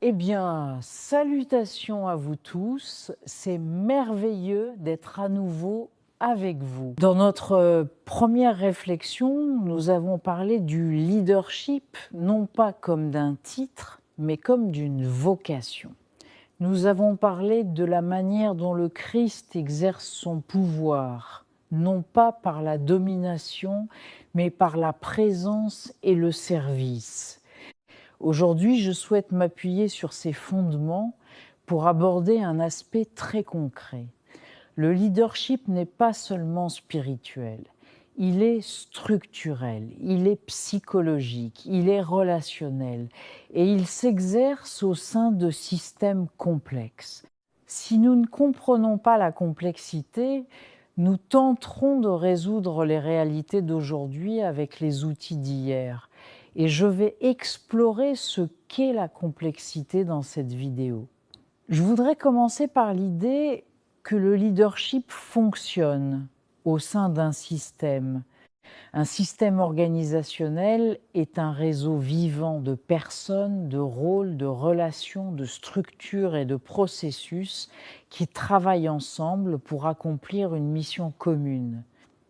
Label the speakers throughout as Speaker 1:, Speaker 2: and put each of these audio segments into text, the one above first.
Speaker 1: Eh bien, salutations à vous tous, c'est merveilleux d'être à nouveau avec vous. Dans notre première réflexion, nous avons parlé du leadership, non pas comme d'un titre, mais comme d'une vocation. Nous avons parlé de la manière dont le Christ exerce son pouvoir, non pas par la domination, mais par la présence et le service. Aujourd'hui, je souhaite m'appuyer sur ces fondements pour aborder un aspect très concret. Le leadership n'est pas seulement spirituel, il est structurel, il est psychologique, il est relationnel et il s'exerce au sein de systèmes complexes. Si nous ne comprenons pas la complexité, nous tenterons de résoudre les réalités d'aujourd'hui avec les outils d'hier. Et je vais explorer ce qu'est la complexité dans cette vidéo. Je voudrais commencer par l'idée que le leadership fonctionne au sein d'un système. Un système organisationnel est un réseau vivant de personnes, de rôles, de relations, de structures et de processus qui travaillent ensemble pour accomplir une mission commune.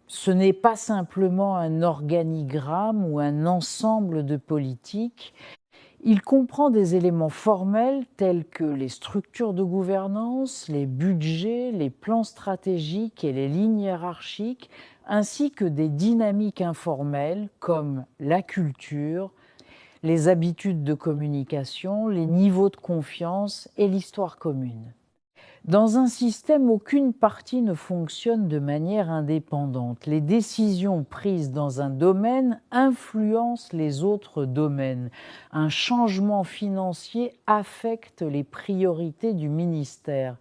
Speaker 1: Ce n'est pas simplement un organigramme ou un ensemble de politiques. Il comprend des éléments formels tels que les structures de gouvernance, les budgets, les plans stratégiques et les lignes hiérarchiques, ainsi que des dynamiques informelles comme la culture, les habitudes de communication, les niveaux de confiance et l'histoire commune. Dans un système, aucune partie ne fonctionne de manière indépendante. Les décisions prises dans un domaine influencent les autres domaines. Un changement financier affecte les priorités du ministère.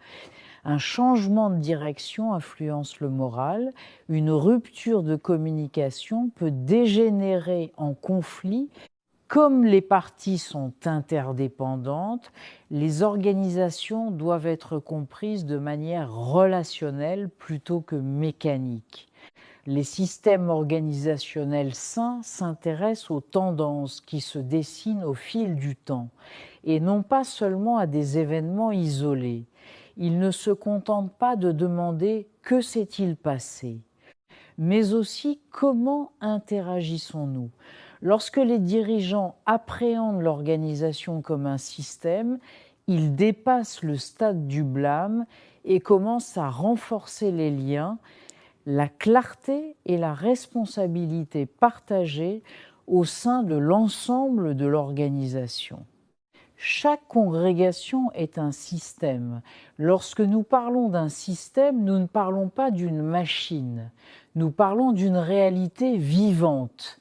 Speaker 1: Un changement de direction influence le moral. Une rupture de communication peut dégénérer en conflit. Comme les parties sont interdépendantes, les organisations doivent être comprises de manière relationnelle plutôt que mécanique. Les systèmes organisationnels sains s'intéressent aux tendances qui se dessinent au fil du temps et non pas seulement à des événements isolés. Ils ne se contentent pas de demander « que s'est-il passé ?», mais aussi comment interagissons-nous. Lorsque les dirigeants appréhendent l'organisation comme un système, ils dépassent le stade du blâme et commencent à renforcer les liens, la clarté et la responsabilité partagée au sein de l'ensemble de l'organisation. Chaque congrégation est un système. Lorsque nous parlons d'un système, nous ne parlons pas d'une machine, nous parlons d'une réalité vivante.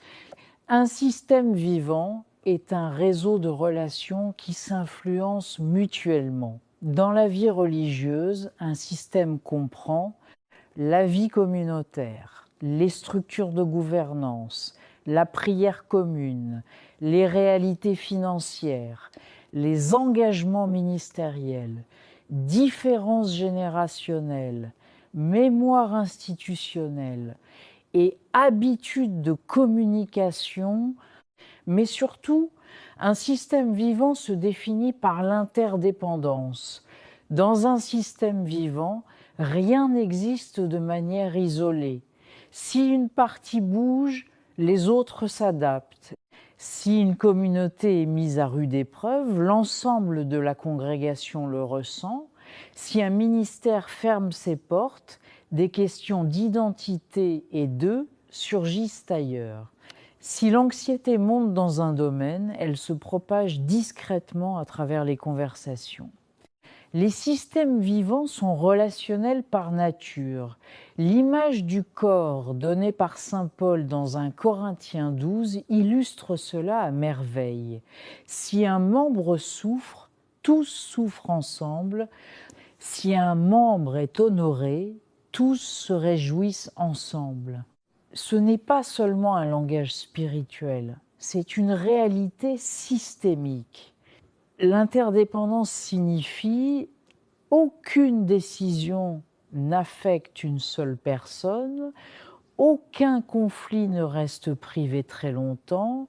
Speaker 1: Un système vivant est un réseau de relations qui s'influencent mutuellement. Dans la vie religieuse, un système comprend la vie communautaire, les structures de gouvernance, la prière commune, les réalités financières, les engagements ministériels, différences générationnelles, mémoire institutionnelle et habitudes de communication, mais surtout, un système vivant se définit par l'interdépendance. Dans un système vivant, rien n'existe de manière isolée. Si une partie bouge, les autres s'adaptent. Si une communauté est mise à rude épreuve, l'ensemble de la congrégation le ressent. Si un ministère ferme ses portes, des questions d'identité et d'eux surgissent ailleurs. Si l'anxiété monte dans un domaine, elle se propage discrètement à travers les conversations. Les systèmes vivants sont relationnels par nature. L'image du corps donnée par saint Paul dans 1 Corinthiens 12 illustre cela à merveille. Si un membre souffre, tous souffrent ensemble. Si un membre est honoré, tous se réjouissent ensemble. Ce n'est pas seulement un langage spirituel, c'est une réalité systémique. L'interdépendance signifie aucune décision n'affecte une seule personne, aucun conflit ne reste privé très longtemps,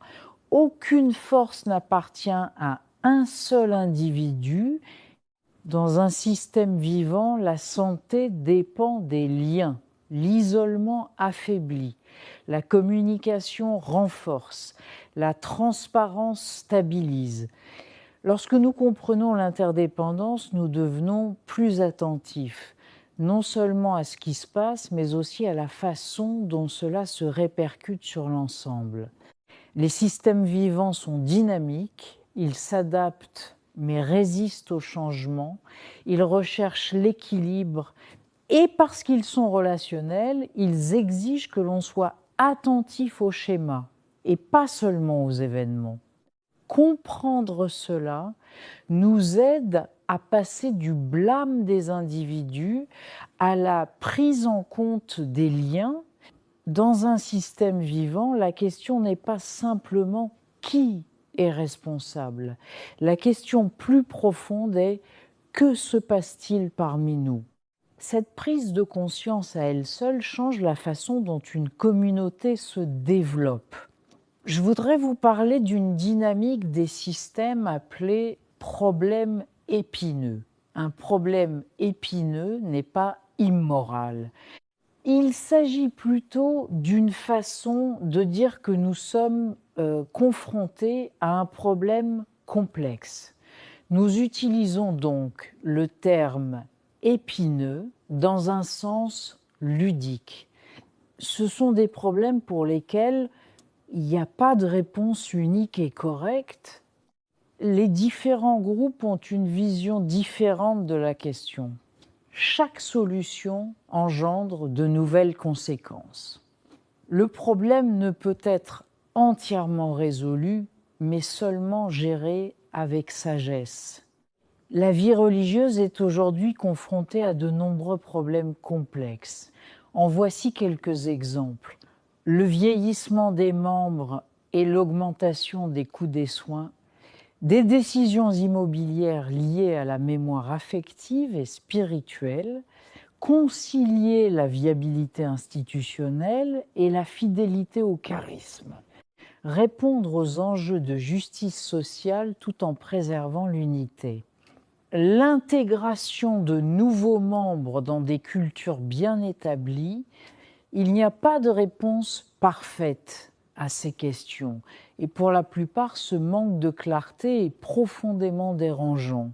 Speaker 1: aucune force n'appartient à un seul individu. Dans un système vivant, la santé dépend des liens. L'isolement affaiblit, la communication renforce, la transparence stabilise. Lorsque nous comprenons l'interdépendance, nous devenons plus attentifs, non seulement à ce qui se passe, mais aussi à la façon dont cela se répercute sur l'ensemble. Les systèmes vivants sont dynamiques, ils s'adaptent mais résistent au changement, ils recherchent l'équilibre et parce qu'ils sont relationnels, ils exigent que l'on soit attentif au schéma et pas seulement aux événements. Comprendre cela nous aide à passer du blâme des individus à la prise en compte des liens. Dans un système vivant, la question n'est pas simplement qui est responsable. La question plus profonde est que se passe-t-il parmi nous ? Cette prise de conscience à elle seule change la façon dont une communauté se développe. Je voudrais vous parler d'une dynamique des systèmes appelée problème épineux. Un problème épineux n'est pas immoral. Il s'agit plutôt d'une façon de dire que nous sommes confrontés à un problème complexe. Nous utilisons donc le terme épineux dans un sens ludique. Ce sont des problèmes pour lesquels il n'y a pas de réponse unique et correcte. Les différents groupes ont une vision différente de la question. Chaque solution engendre de nouvelles conséquences. Le problème ne peut être entièrement résolu, mais seulement géré avec sagesse. La vie religieuse est aujourd'hui confrontée à de nombreux problèmes complexes. En voici quelques exemples. Le vieillissement des membres et l'augmentation des coûts des soins, des décisions immobilières liées à la mémoire affective et spirituelle, concilier la viabilité institutionnelle et la fidélité au charisme, répondre aux enjeux de justice sociale tout en préservant l'unité. L'intégration de nouveaux membres dans des cultures bien établies, il n'y a pas de réponse parfaite à ces questions. Et pour la plupart, ce manque de clarté est profondément dérangeant.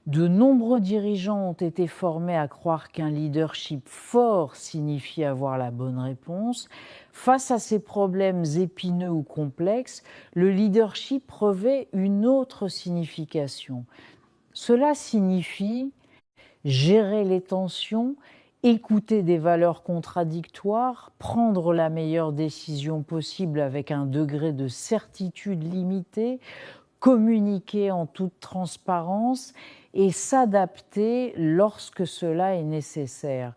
Speaker 1: De nombreux dirigeants ont été formés à croire qu'un leadership fort signifie avoir la bonne réponse. Face à ces problèmes épineux ou complexes, le leadership revêt une autre signification. Cela signifie gérer les tensions, écouter des valeurs contradictoires, prendre la meilleure décision possible avec un degré de certitude limité, communiquer en toute transparence et s'adapter lorsque cela est nécessaire.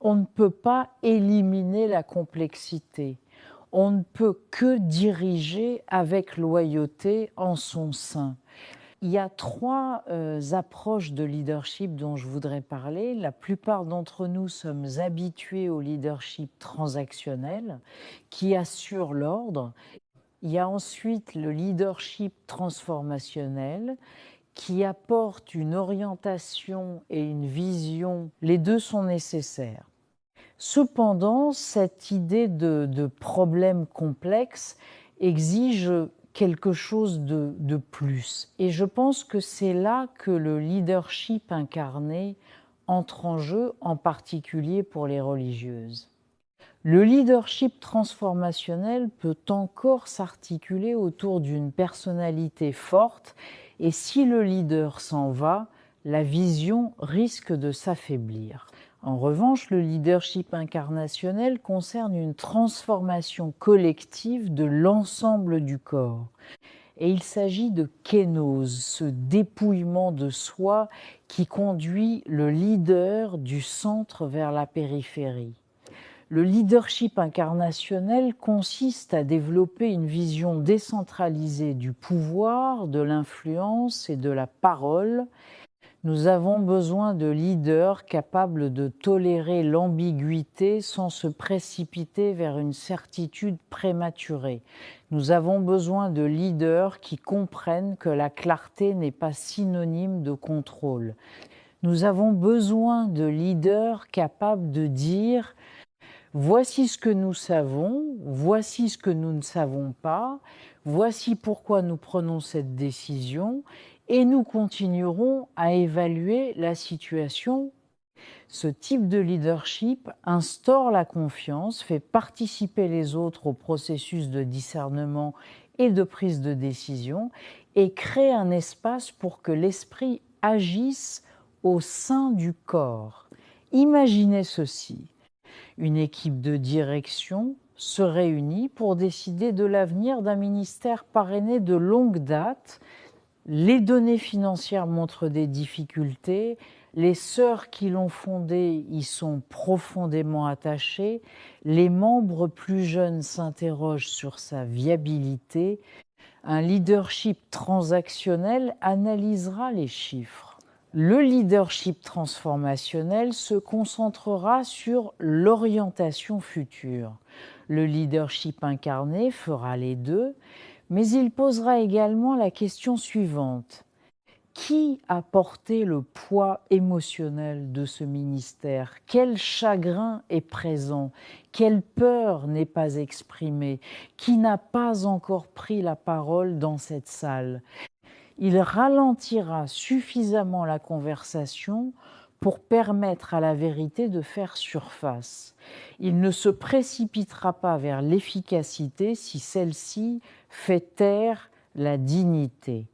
Speaker 1: On ne peut pas éliminer la complexité. On ne peut que diriger avec loyauté en son sein. Il y a trois approches de leadership dont je voudrais parler. La plupart d'entre nous sommes habitués au leadership transactionnel qui assure l'ordre. Il y a ensuite le leadership transformationnel qui apporte une orientation et une vision. Les deux sont nécessaires. Cependant, cette idée de problème complexe exige quelque chose de plus. Et je pense que c'est là que le leadership incarné entre en jeu, en particulier pour les religieuses. Le leadership transformationnel peut encore s'articuler autour d'une personnalité forte et si le leader s'en va, la vision risque de s'affaiblir. En revanche, le leadership incarnationnel concerne une transformation collective de l'ensemble du corps. Et il s'agit de kénose, ce dépouillement de soi qui conduit le leader du centre vers la périphérie. Le leadership incarnationnel consiste à développer une vision décentralisée du pouvoir, de l'influence et de la parole. Nous avons besoin de leaders capables de tolérer l'ambiguïté sans se précipiter vers une certitude prématurée. Nous avons besoin de leaders qui comprennent que la clarté n'est pas synonyme de contrôle. Nous avons besoin de leaders capables de dire « Voici ce que nous savons, voici ce que nous ne savons pas, voici pourquoi nous prenons cette décision et nous continuerons à évaluer la situation ». Ce type de leadership instaure la confiance, fait participer les autres au processus de discernement et de prise de décision et crée un espace pour que l'esprit agisse au sein du corps. Imaginez ceci. Une équipe de direction se réunit pour décider de l'avenir d'un ministère parrainé de longue date. Les données financières montrent des difficultés, les sœurs qui l'ont fondé y sont profondément attachées, les membres plus jeunes s'interrogent sur sa viabilité. Un leadership transactionnel analysera les chiffres. Le leadership transformationnel se concentrera sur l'orientation future. Le leadership incarné fera les deux, mais il posera également la question suivante. Qui a porté le poids émotionnel de ce ministère? Quel chagrin est présent? Quelle peur n'est pas exprimée? Qui n'a pas encore pris la parole dans cette salle? Il ralentira suffisamment la conversation pour permettre à la vérité de faire surface. Il ne se précipitera pas vers l'efficacité si celle-ci fait taire la dignité.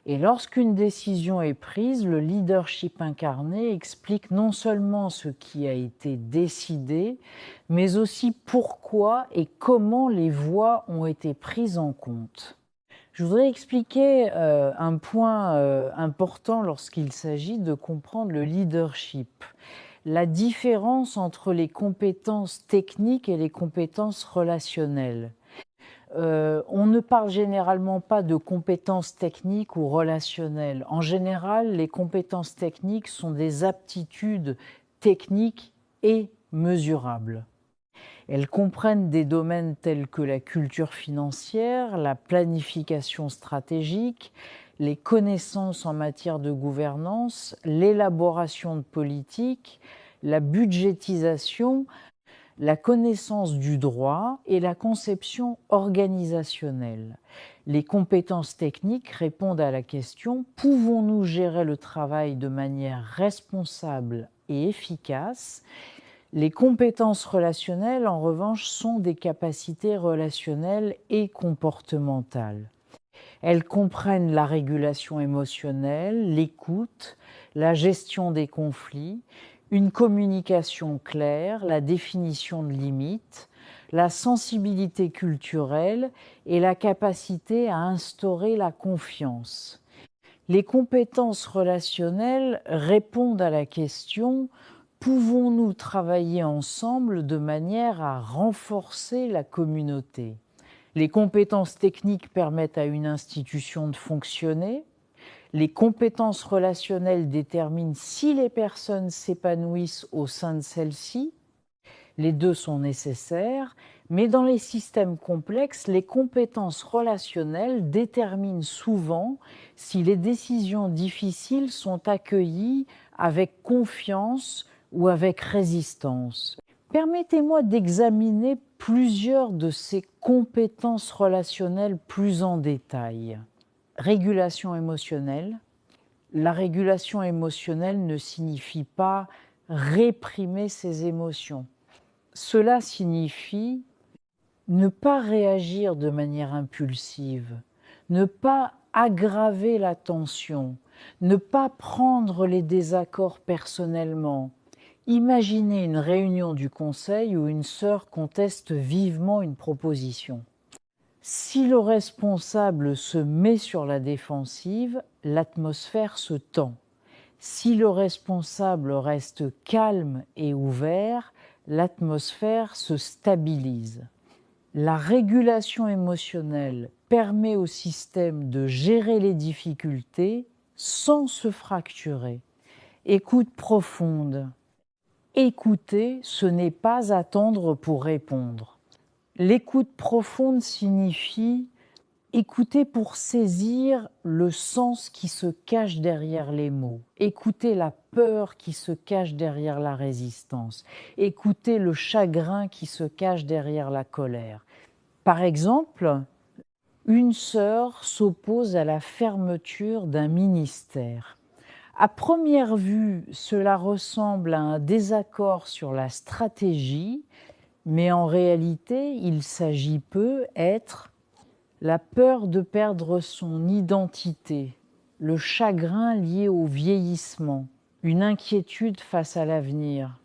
Speaker 1: Et lorsqu'une décision est prise, le leadership incarné explique non seulement ce qui a été décidé, mais aussi pourquoi et comment les voix ont été prises en compte. Je voudrais expliquer un point important lorsqu'il s'agit de comprendre le leadership. La différence entre les compétences techniques et les compétences relationnelles. On ne parle généralement pas de compétences techniques ou relationnelles. En général, les compétences techniques sont des aptitudes techniques et mesurables. Elles comprennent des domaines tels que la culture financière, la planification stratégique, les connaissances en matière de gouvernance, l'élaboration de politiques, la budgétisation, la connaissance du droit et la conception organisationnelle. Les compétences techniques répondent à la question « Pouvons-nous gérer le travail de manière responsable et efficace ?» Les compétences relationnelles, en revanche, sont des capacités relationnelles et comportementales. Elles comprennent la régulation émotionnelle, l'écoute, la gestion des conflits, une communication claire, la définition de limites, la sensibilité culturelle et la capacité à instaurer la confiance. Les compétences relationnelles répondent à la question « Pouvons-nous travailler ensemble de manière à renforcer la communauté ?» Les compétences techniques permettent à une institution de fonctionner. Les compétences relationnelles déterminent si les personnes s'épanouissent au sein de celle-ci. Les deux sont nécessaires, mais dans les systèmes complexes, les compétences relationnelles déterminent souvent si les décisions difficiles sont accueillies avec confiance ou avec résistance. Permettez-moi d'examiner plusieurs de ces compétences relationnelles plus en détail. Régulation émotionnelle. La régulation émotionnelle ne signifie pas réprimer ses émotions. Cela signifie ne pas réagir de manière impulsive, ne pas aggraver la tension, ne pas prendre les désaccords personnellement. Imaginez une réunion du conseil où une sœur conteste vivement une proposition. Si le responsable se met sur la défensive, l'atmosphère se tend. Si le responsable reste calme et ouvert, l'atmosphère se stabilise. La régulation émotionnelle permet au système de gérer les difficultés sans se fracturer. Écoute profonde. Écouter, ce n'est pas attendre pour répondre. L'écoute profonde signifie écouter pour saisir le sens qui se cache derrière les mots, écouter la peur qui se cache derrière la résistance, écouter le chagrin qui se cache derrière la colère. Par exemple, une sœur s'oppose à la fermeture d'un ministère. À première vue, cela ressemble à un désaccord sur la stratégie, mais en réalité, il s'agit peut-être la peur de perdre son identité, le chagrin lié au vieillissement, une inquiétude face à l'avenir.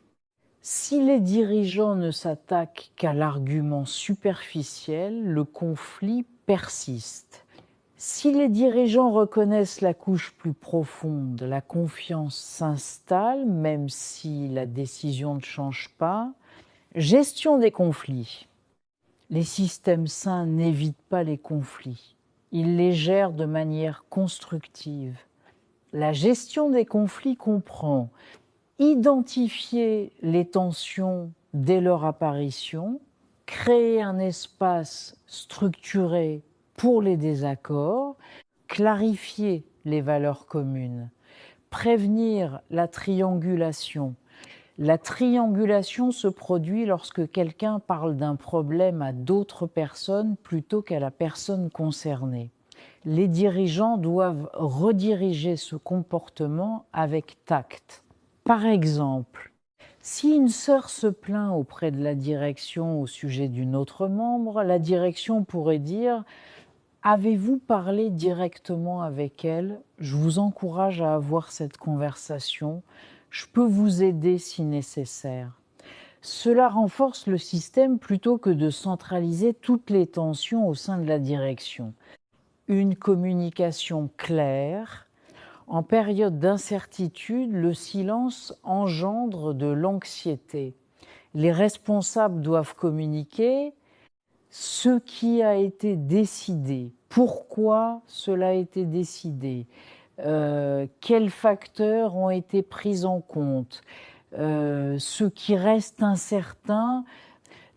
Speaker 1: Si les dirigeants ne s'attaquent qu'à l'argument superficiel, le conflit persiste. Si les dirigeants reconnaissent la couche plus profonde, la confiance s'installe, même si la décision ne change pas. Gestion des conflits. Les systèmes sains n'évitent pas les conflits. Ils les gèrent de manière constructive. La gestion des conflits comprend identifier les tensions dès leur apparition, créer un espace structuré pour les désaccords, clarifier les valeurs communes, prévenir la triangulation. La triangulation se produit lorsque quelqu'un parle d'un problème à d'autres personnes plutôt qu'à la personne concernée. Les dirigeants doivent rediriger ce comportement avec tact. Par exemple, si une sœur se plaint auprès de la direction au sujet d'une autre membre, la direction pourrait dire « Avez-vous parlé directement avec elle ? Je vous encourage à avoir cette conversation. Je peux vous aider si nécessaire. » Cela renforce le système plutôt que de centraliser toutes les tensions au sein de la direction. Une communication claire. En période d'incertitude, le silence engendre de l'anxiété. Les responsables doivent communiquer ce qui a été décidé, pourquoi cela a été décidé, quels facteurs ont été pris en compte. Ce qui reste incertain,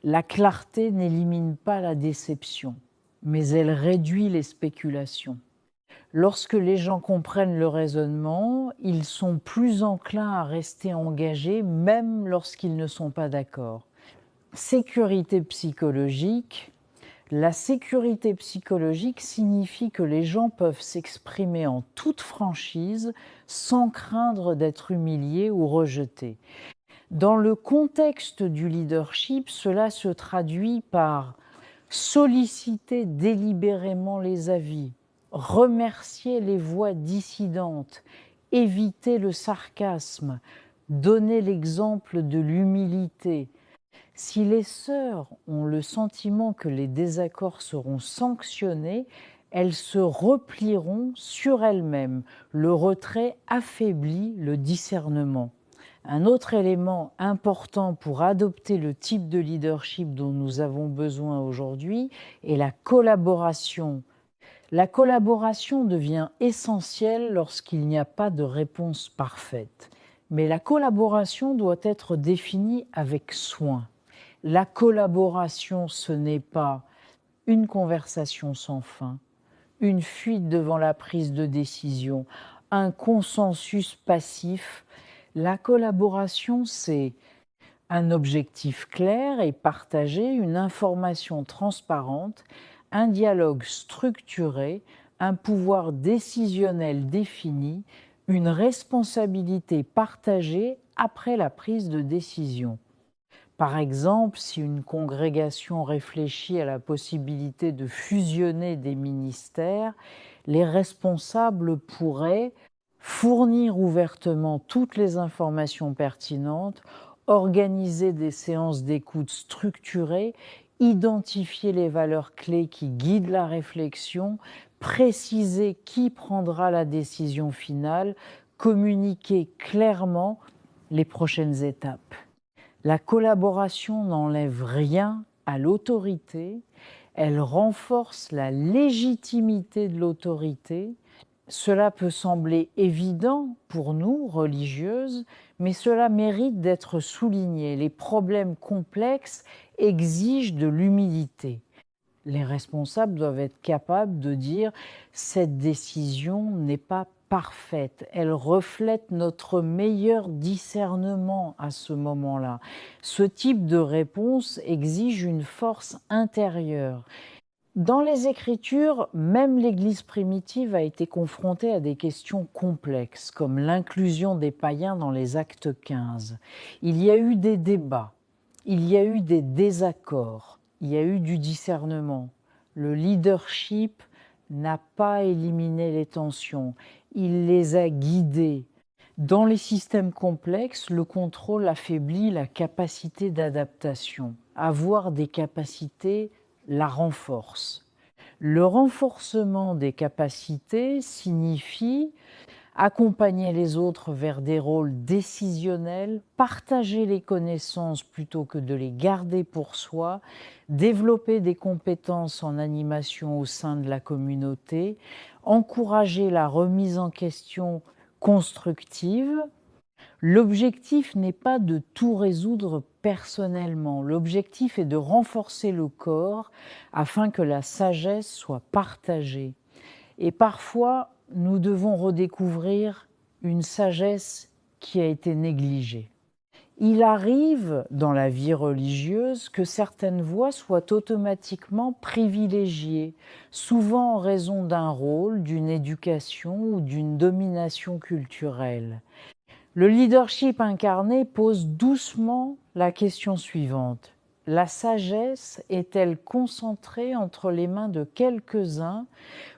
Speaker 1: la clarté n'élimine pas la déception, mais elle réduit les spéculations. Lorsque les gens comprennent le raisonnement, ils sont plus enclins à rester engagés, même lorsqu'ils ne sont pas d'accord. Sécurité psychologique. La sécurité psychologique signifie que les gens peuvent s'exprimer en toute franchise sans craindre d'être humiliés ou rejetés. Dans le contexte du leadership, cela se traduit par solliciter délibérément les avis, remercier les voix dissidentes, éviter le sarcasme, donner l'exemple de l'humilité. Si les sœurs ont le sentiment que les désaccords seront sanctionnés, elles se replieront sur elles-mêmes. Le retrait affaiblit le discernement. Un autre élément important pour adopter le type de leadership dont nous avons besoin aujourd'hui est la collaboration. La collaboration devient essentielle lorsqu'il n'y a pas de réponse parfaite. Mais la collaboration doit être définie avec soin. La collaboration, ce n'est pas une conversation sans fin, une fuite devant la prise de décision, un consensus passif. La collaboration, c'est un objectif clair et partagé, une information transparente, un dialogue structuré, un pouvoir décisionnel défini, une responsabilité partagée après la prise de décision. Par exemple, si une congrégation réfléchit à la possibilité de fusionner des ministères, les responsables pourraient fournir ouvertement toutes les informations pertinentes, organiser des séances d'écoute structurées, identifier les valeurs clés qui guident la réflexion, préciser qui prendra la décision finale, communiquer clairement les prochaines étapes. La collaboration n'enlève rien à l'autorité, elle renforce la légitimité de l'autorité, Cela peut sembler évident pour nous, religieuses, mais cela mérite d'être souligné. Les problèmes complexes exigent de l'humilité. Les responsables doivent être capables de dire « cette décision n'est pas parfaite, elle reflète notre meilleur discernement à ce moment-là ». Ce type de réponse exige une force intérieure. Dans les Écritures, même l'Église primitive a été confrontée à des questions complexes, comme l'inclusion des païens dans les Actes 15. Il y a eu des débats, il y a eu des désaccords, il y a eu du discernement. Le leadership n'a pas éliminé les tensions, il les a guidées. Dans les systèmes complexes, le contrôle affaiblit la capacité d'adaptation. Avoir des capacités la renforce. Le renforcement des capacités signifie accompagner les autres vers des rôles décisionnels, partager les connaissances plutôt que de les garder pour soi, développer des compétences en animation au sein de la communauté, encourager la remise en question constructive. L'objectif n'est pas de tout résoudre personnellement. L'objectif est de renforcer le corps afin que la sagesse soit partagée. Et parfois, nous devons redécouvrir une sagesse qui a été négligée. Il arrive dans la vie religieuse que certaines voix soient automatiquement privilégiées, souvent en raison d'un rôle, d'une éducation ou d'une domination culturelle. Le leadership incarné pose doucement la question suivante. La sagesse est-elle concentrée entre les mains de quelques-uns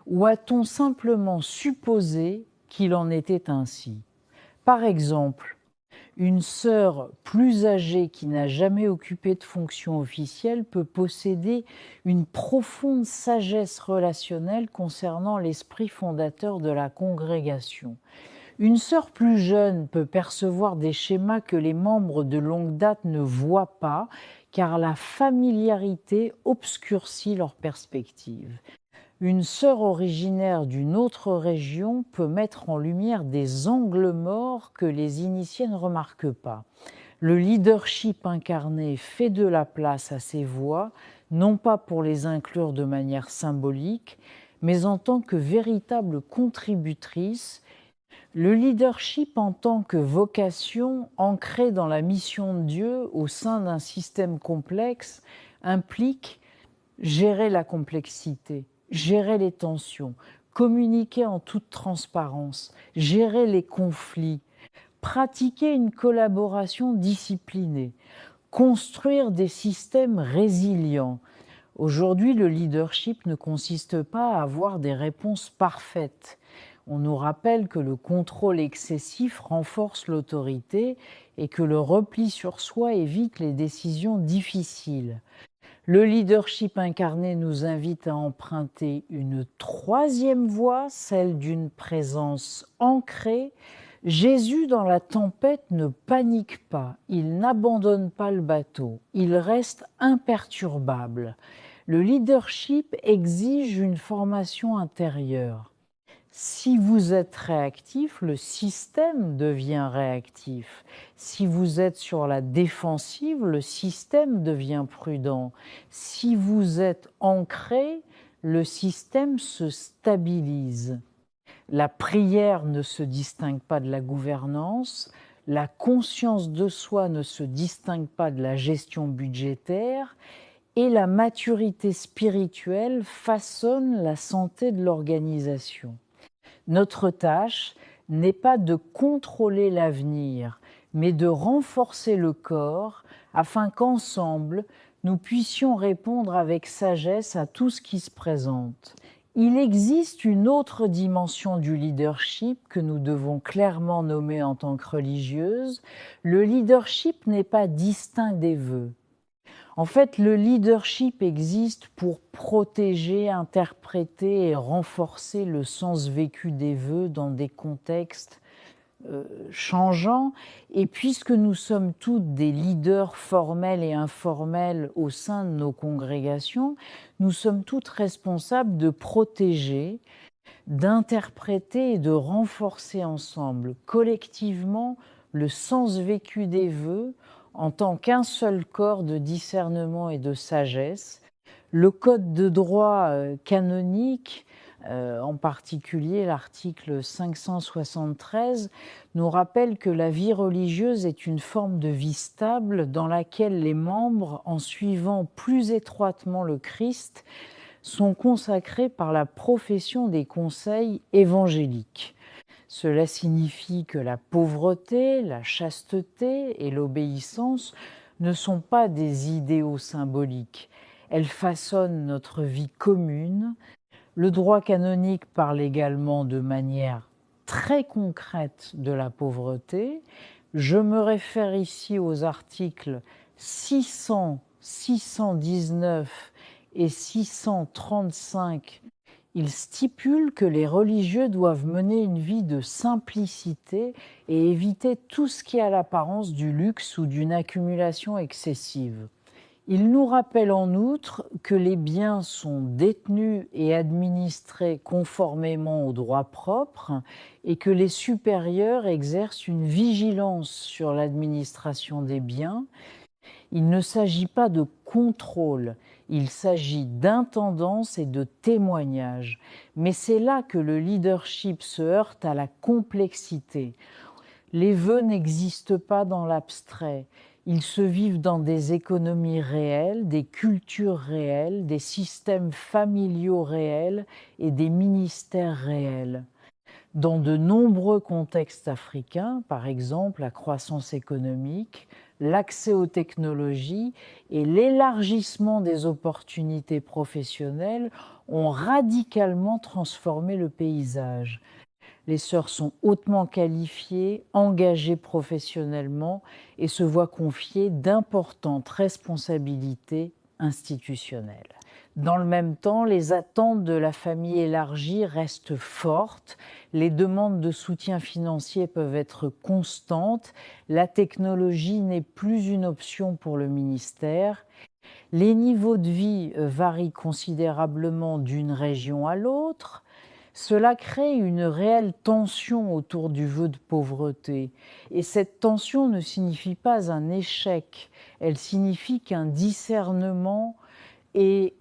Speaker 1: ou a-t-on simplement supposé qu'il en était ainsi? Par exemple, une sœur plus âgée qui n'a jamais occupé de fonction officielle peut posséder une profonde sagesse relationnelle concernant l'esprit fondateur de la congrégation. Une sœur plus jeune peut percevoir des schémas que les membres de longue date ne voient pas, car la familiarité obscurcit leur perspective. Une sœur originaire d'une autre région peut mettre en lumière des angles morts que les initiés ne remarquent pas. Le leadership incarné fait de la place à ces voix, non pas pour les inclure de manière symbolique, mais en tant que véritables contributrices. Le leadership en tant que vocation ancrée dans la mission de Dieu au sein d'un système complexe implique gérer la complexité, gérer les tensions, communiquer en toute transparence, gérer les conflits, pratiquer une collaboration disciplinée, construire des systèmes résilients. Aujourd'hui, le leadership ne consiste pas à avoir des réponses parfaites. On nous rappelle que le contrôle excessif renforce l'autorité et que le repli sur soi évite les décisions difficiles. Le leadership incarné nous invite à emprunter une troisième voie, celle d'une présence ancrée. Jésus, dans la tempête, ne panique pas, il n'abandonne pas le bateau, il reste imperturbable. Le leadership exige une formation intérieure. Si vous êtes réactif, le système devient réactif. Si vous êtes sur la défensive, le système devient prudent. Si vous êtes ancré, le système se stabilise. La prière ne se distingue pas de la gouvernance, la conscience de soi ne se distingue pas de la gestion budgétaire, et la maturité spirituelle façonne la santé de l'organisation. Notre tâche n'est pas de contrôler l'avenir, mais de renforcer le corps afin qu'ensemble, nous puissions répondre avec sagesse à tout ce qui se présente. Il existe une autre dimension du leadership que nous devons clairement nommer en tant que religieuses. Le leadership n'est pas distinct des vœux. En fait, le leadership existe pour protéger, interpréter et renforcer le sens vécu des vœux dans des contextes changeants. Et puisque nous sommes toutes des leaders formels et informels au sein de nos congrégations, nous sommes toutes responsables de protéger d'interpréter et de renforcer ensemble, collectivement, le sens vécu des vœux en tant qu'un seul corps de discernement et de sagesse. Le code de droit canonique, en particulier l'article 573, nous rappelle que la vie religieuse est une forme de vie stable dans laquelle les membres, en suivant plus étroitement le Christ, sont consacrés par la profession des conseils évangéliques. Cela signifie que la pauvreté, la chasteté et l'obéissance ne sont pas des idéaux symboliques. Elles façonnent notre vie commune. Le droit canonique parle également de manière très concrète de la pauvreté. Je me réfère ici aux articles 600, 619 et 635. Il stipule que les religieux doivent mener une vie de simplicité et éviter tout ce qui a l'apparence du luxe ou d'une accumulation excessive. Il nous rappelle en outre que les biens sont détenus et administrés conformément au droit propre et que les supérieurs exercent une vigilance sur l'administration des biens. Il ne s'agit pas de contrôle, il s'agit d'intendance et de témoignage. Mais c'est là que le leadership se heurte à la complexité. Les vœux n'existent pas dans l'abstrait. Ils se vivent dans des économies réelles, des cultures réelles, des systèmes familiaux réels et des ministères réels. Dans de nombreux contextes africains, par exemple la croissance économique, l'accès aux technologies et l'élargissement des opportunités professionnelles ont radicalement transformé le paysage. Les sœurs sont hautement qualifiées, engagées professionnellement et se voient confier d'importantes responsabilités institutionnelles. Dans le même temps, les attentes de la famille élargie restent fortes, les demandes de soutien financier peuvent être constantes, la technologie n'est plus une option pour le ministère. Les niveaux de vie varient considérablement d'une région à l'autre. Cela crée une réelle tension autour du vœu de pauvreté. Et cette tension ne signifie pas un échec, elle signifie qu'un discernement est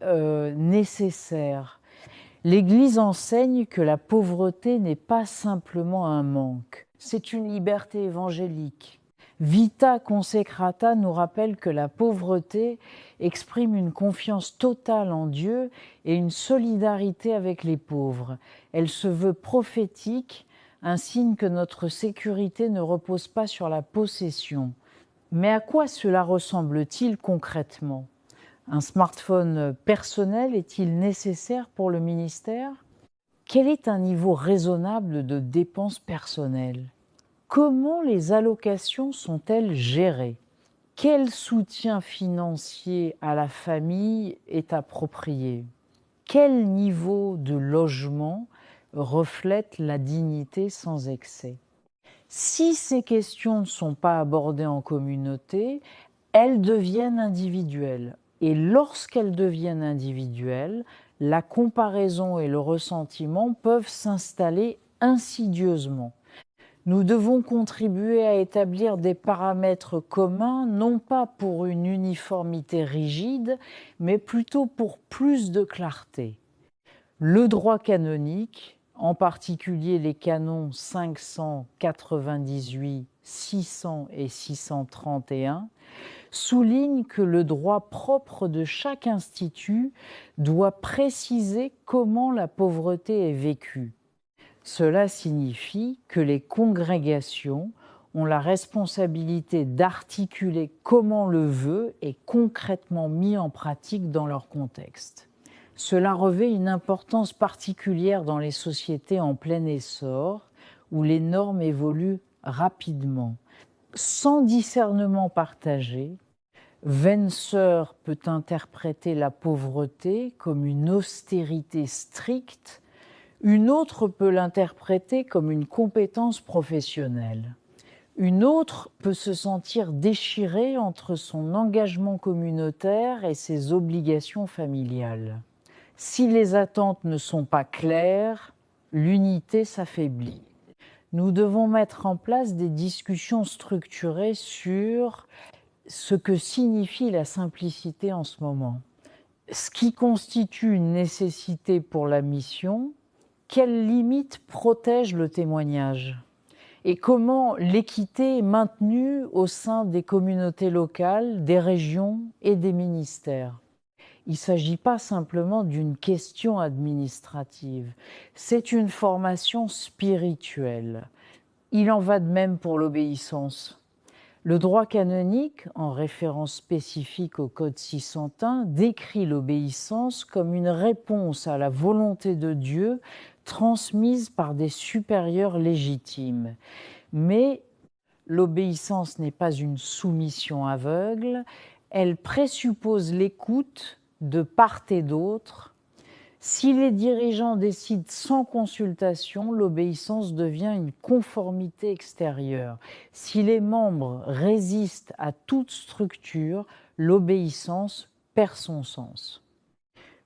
Speaker 1: nécessaire. L'Église enseigne que la pauvreté n'est pas simplement un manque, c'est une liberté évangélique. Vita Consecrata nous rappelle que la pauvreté exprime une confiance totale en Dieu et une solidarité avec les pauvres. Elle se veut prophétique, un signe que notre sécurité ne repose pas sur la possession. Mais à quoi cela ressemble-t-il concrètement ? Un smartphone personnel est-il nécessaire pour le ministère ? Quel est un niveau raisonnable de dépenses personnelles ? Comment les allocations sont-elles gérées ? Quel soutien financier à la famille est approprié ? Quel niveau de logement reflète la dignité sans excès ? Si ces questions ne sont pas abordées en communauté, elles deviennent individuelles. Et lorsqu'elles deviennent individuelles, la comparaison et le ressentiment peuvent s'installer insidieusement. Nous devons contribuer à établir des paramètres communs, non pas pour une uniformité rigide, mais plutôt pour plus de clarté. Le droit canonique, en particulier les canons 598, 600 et 631, souligne que le droit propre de chaque institut doit préciser comment la pauvreté est vécue. Cela signifie que les congrégations ont la responsabilité d'articuler comment le vœu est concrètement mis en pratique dans leur contexte. Cela revêt une importance particulière dans les sociétés en plein essor, où les normes évoluent rapidement. Sans discernement partagé, Vencer peut interpréter la pauvreté comme une austérité stricte, une autre peut l'interpréter comme une compétence professionnelle. Une autre peut se sentir déchirée entre son engagement communautaire et ses obligations familiales. Si les attentes ne sont pas claires, l'unité s'affaiblit. Nous devons mettre en place des discussions structurées sur ce que signifie la simplicité en ce moment. Ce qui constitue une nécessité pour la mission, quelles limites protègent le témoignage et comment l'équité est maintenue au sein des communautés locales, des régions et des ministères. Il ne s'agit pas simplement d'une question administrative, c'est une formation spirituelle. Il en va de même pour l'obéissance. Le droit canonique, en référence spécifique au Code 601, décrit l'obéissance comme une réponse à la volonté de Dieu transmise par des supérieurs légitimes. Mais l'obéissance n'est pas une soumission aveugle, elle présuppose l'écoute de part et d'autre. Si les dirigeants décident sans consultation, l'obéissance devient une conformité extérieure. Si les membres résistent à toute structure, l'obéissance perd son sens.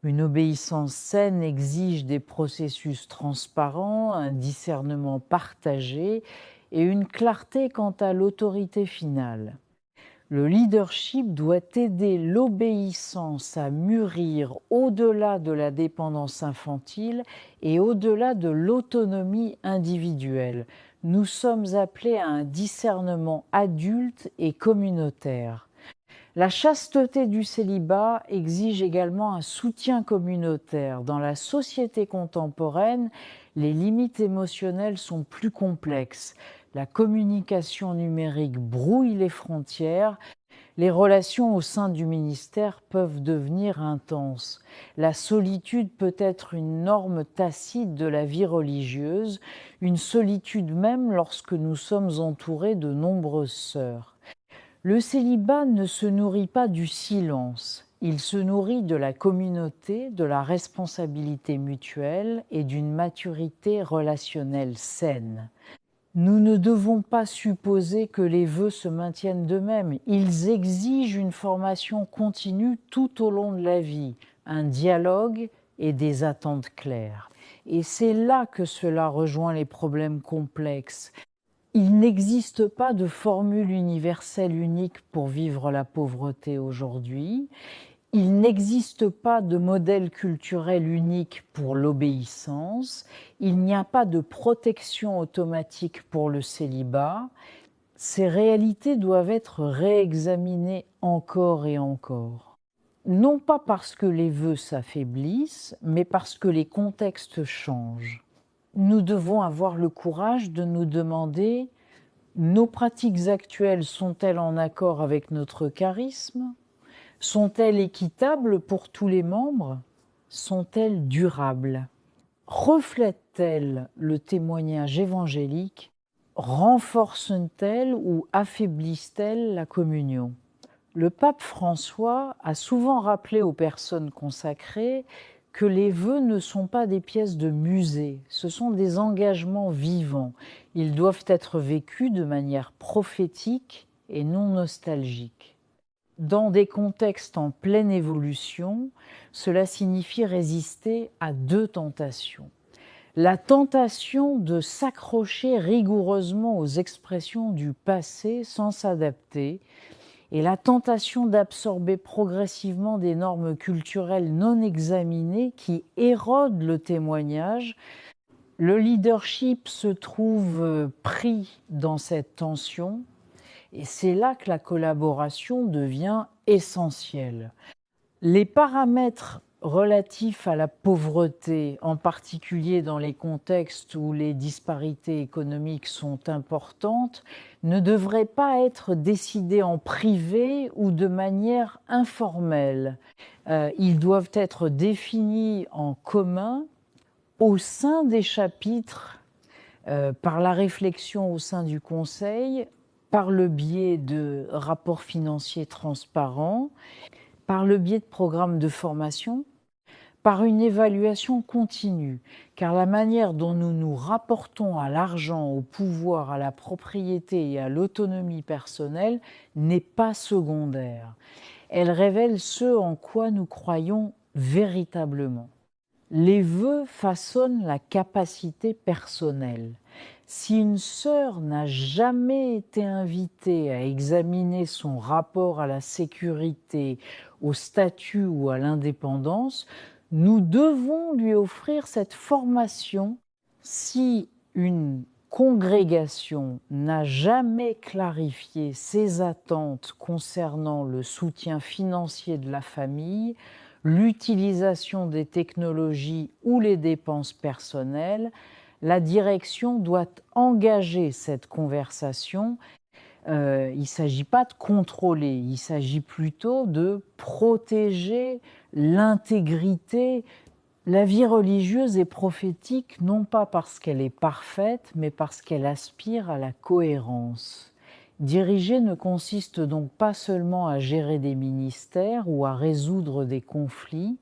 Speaker 1: Une obéissance saine exige des processus transparents, un discernement partagé et une clarté quant à l'autorité finale. Le leadership doit aider l'obéissance à mûrir au-delà de la dépendance infantile et au-delà de l'autonomie individuelle. Nous sommes appelés à un discernement adulte et communautaire. La chasteté du célibat exige également un soutien communautaire. Dans la société contemporaine, les limites émotionnelles sont plus complexes. La communication numérique brouille les frontières. Les relations au sein du ministère peuvent devenir intenses. La solitude peut être une norme tacite de la vie religieuse, une solitude même lorsque nous sommes entourés de nombreuses sœurs. Le célibat ne se nourrit pas du silence, il se nourrit de la communauté, de la responsabilité mutuelle et d'une maturité relationnelle saine. Nous ne devons pas supposer que les vœux se maintiennent d'eux-mêmes. Ils exigent une formation continue tout au long de la vie, un dialogue et des attentes claires. Et c'est là que cela rejoint les problèmes complexes. Il n'existe pas de formule universelle unique pour vivre la pauvreté aujourd'hui. Il n'existe pas de modèle culturel unique pour l'obéissance. Il n'y a pas de protection automatique pour le célibat. Ces réalités doivent être réexaminées encore et encore. Non pas parce que les vœux s'affaiblissent, mais parce que les contextes changent. Nous devons avoir le courage de nous demander: nos pratiques actuelles sont-elles en accord avec notre charisme ? Sont-elles équitables pour tous les membres ? Sont-elles durables ? Reflètent-elles le témoignage évangélique ? Renforcent-elles ou affaiblissent-elles la communion ? Le pape François a souvent rappelé aux personnes consacrées que les vœux ne sont pas des pièces de musée, ce sont des engagements vivants. Ils doivent être vécus de manière prophétique et non nostalgique. Dans des contextes en pleine évolution, cela signifie résister à deux tentations. La tentation de s'accrocher rigoureusement aux expressions du passé sans s'adapter, et la tentation d'absorber progressivement des normes culturelles non examinées qui érodent le témoignage. Le leadership se trouve pris dans cette tension et c'est là que la collaboration devient essentielle. Les paramètres relatifs à la pauvreté, en particulier dans les contextes où les disparités économiques sont importantes, ne devraient pas être décidés en privé ou de manière informelle. Ils doivent être définis en commun au sein des chapitres, par la réflexion au sein du Conseil, par le biais de rapports financiers transparents, par le biais de programmes de formation, par une évaluation continue, car la manière dont nous nous rapportons à l'argent, au pouvoir, à la propriété et à l'autonomie personnelle n'est pas secondaire. Elle révèle ce en quoi nous croyons véritablement. Les vœux façonnent la capacité personnelle. Si une sœur n'a jamais été invitée à examiner son rapport à la sécurité, au statut ou à l'indépendance, nous devons lui offrir cette formation. Si une congrégation n'a jamais clarifié ses attentes concernant le soutien financier de la famille, l'utilisation des technologies ou les dépenses personnelles, la direction doit engager cette conversation. Il ne s'agit pas de contrôler, il s'agit plutôt de protéger l'intégrité. La vie religieuse est prophétique non pas parce qu'elle est parfaite, mais parce qu'elle aspire à la cohérence. Diriger ne consiste donc pas seulement à gérer des ministères ou à résoudre des conflits.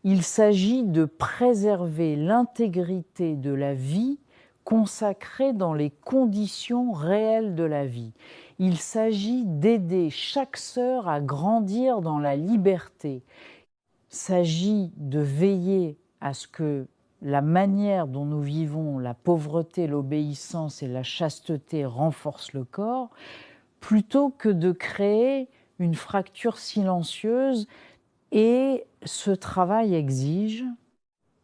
Speaker 1: Il s'agit de préserver l'intégrité de la vie consacrée dans les conditions réelles de la vie. Il s'agit d'aider chaque sœur à grandir dans la liberté. Il s'agit de veiller à ce que la manière dont nous vivons, la pauvreté, l'obéissance et la chasteté renforcent le corps, plutôt que de créer une fracture silencieuse. Et ce travail exige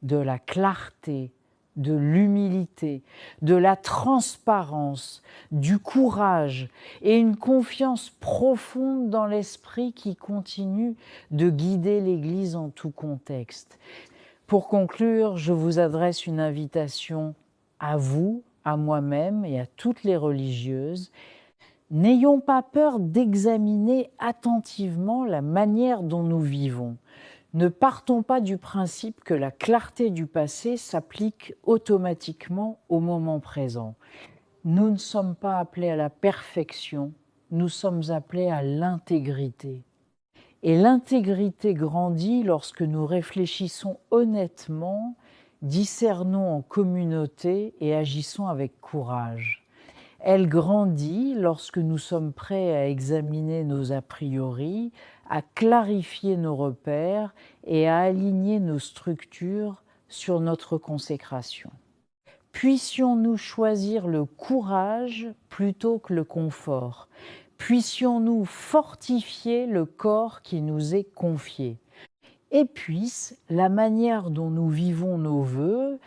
Speaker 1: de la clarté, de l'humilité, de la transparence, du courage et une confiance profonde dans l'esprit qui continue de guider l'Église en tout contexte. Pour conclure, je vous adresse une invitation à vous, à moi-même et à toutes les religieuses. N'ayons pas peur d'examiner attentivement la manière dont nous vivons. Ne partons pas du principe que la clarté du passé s'applique automatiquement au moment présent. Nous ne sommes pas appelés à la perfection, nous sommes appelés à l'intégrité. Et l'intégrité grandit lorsque nous réfléchissons honnêtement, discernons en communauté et agissons avec courage. Elle grandit lorsque nous sommes prêts à examiner nos a priori, à clarifier nos repères et à aligner nos structures sur notre consécration. Puissions-nous choisir le courage plutôt que le confort. Puissions-nous fortifier le corps qui nous est confié. Et puisse la manière dont nous vivons nos vœux,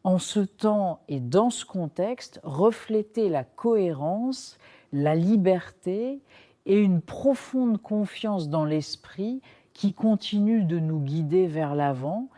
Speaker 1: en ce temps et dans ce contexte, refléter la cohérence, la liberté et une profonde confiance dans l'esprit qui continue de nous guider vers l'avant.